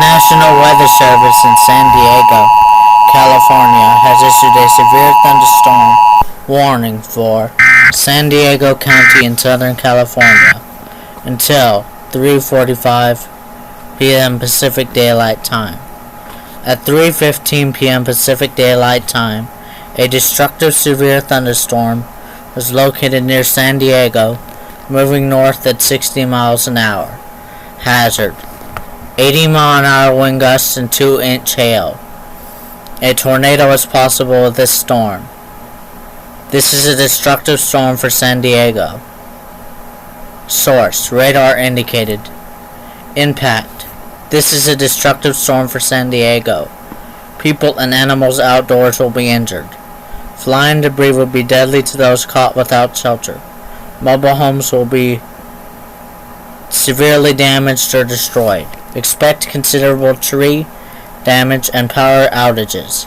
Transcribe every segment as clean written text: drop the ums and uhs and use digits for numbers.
National Weather Service in San Diego, California has issued a severe thunderstorm warning for San Diego County in Southern California until 3:45 p.m. Pacific Daylight Time. At 3:15 p.m. Pacific Daylight Time, a destructive severe thunderstorm was located near San Diego, moving north at 60 miles an hour. Hazard: 80-mile-an-hour wind gusts and 2-inch hail. A tornado is possible with this storm. This is a destructive storm for San Diego. Source: radar indicated. Impact: this is a destructive storm for San Diego. People and animals outdoors will be injured. Flying debris will be deadly to those caught without shelter. Mobile homes will be severely damaged or destroyed. Expect considerable tree damage and power outages.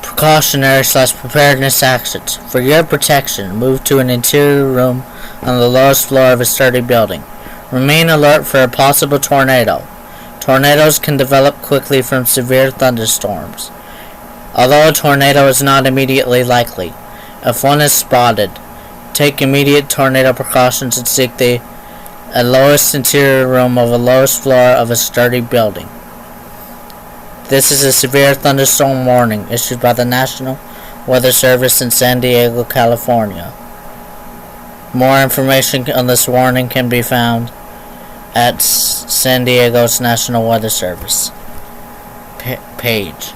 Precautionary/preparedness actions. For your protection, move to an interior room on the lowest floor of a sturdy building. Remain alert for a possible tornado. Tornadoes can develop quickly from severe thunderstorms. Although a tornado is not immediately likely, if one is spotted, take immediate tornado precautions and seek the lowest interior room of the lowest floor of a sturdy building. This is a severe thunderstorm warning issued by the National Weather Service in San Diego, California. More information on this warning can be found at San Diego's National Weather Service page.